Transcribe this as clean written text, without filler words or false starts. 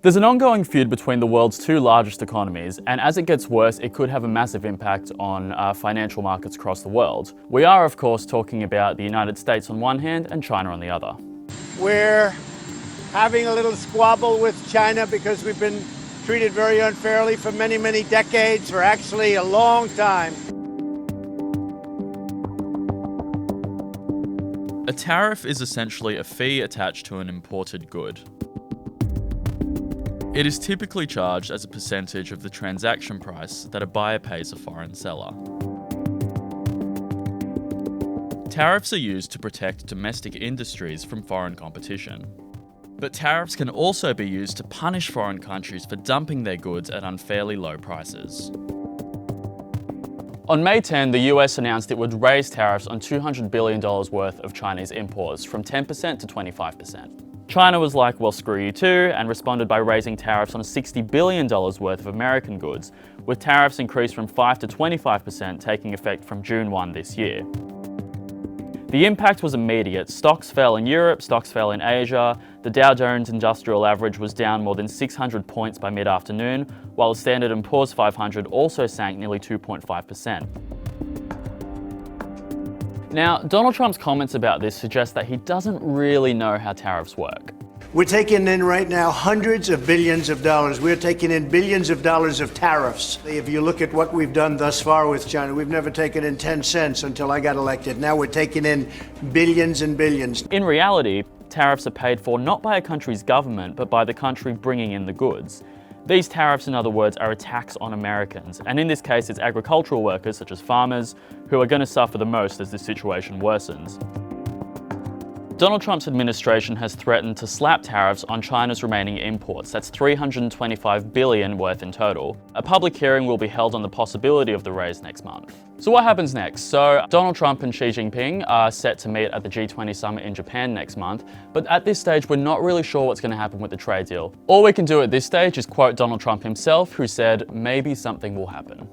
There's an ongoing feud between the world's two largest economies, and as it gets worse, it could have a massive impact on financial markets across the world. We are, of course, talking about the United States on one hand and China on the other. We're having a little squabble with China because we've been treated very unfairly for many, many decades, for actually a long time. A tariff is essentially a fee attached to an imported good. It is typically charged as a percentage of the transaction price that a buyer pays a foreign seller. Tariffs are used to protect domestic industries from foreign competition. But tariffs can also be used to punish foreign countries for dumping their goods at unfairly low prices. On May 10, the US announced it would raise tariffs on $200 billion worth of Chinese imports from 10% to 25%. China was like, well, screw you too, and responded by raising tariffs on $60 billion worth of American goods, with tariffs increased from 5 to 25% taking effect from June 1 this year. The impact was immediate. Stocks fell in Europe, stocks fell in Asia. The Dow Jones Industrial Average was down more than 600 points by mid-afternoon, while the Standard & Poor's 500 also sank nearly 2.5%. Now, Donald Trump's comments about this suggest that he doesn't really know how tariffs work. We're taking in right now hundreds of billions of dollars. We're taking in billions of dollars of tariffs. If you look at what we've done thus far with China, we've never taken in 10 cents until I got elected. Now we're taking in billions and billions. In reality, tariffs are paid for not by a country's government, but by the country bringing in the goods. These tariffs, in other words, are a tax on Americans, and in this case it's agricultural workers, such as farmers, who are going to suffer the most as this situation worsens. Donald Trump's administration has threatened to slap tariffs on China's remaining imports. That's $325 billion worth in total. A public hearing will be held on the possibility of the raise next month. So what happens next? So Donald Trump and Xi Jinping are set to meet at the G20 summit in Japan next month, but at this stage we're not really sure what's going to happen with the trade deal. All we can do at this stage is quote Donald Trump himself, who said, "Maybe something will happen."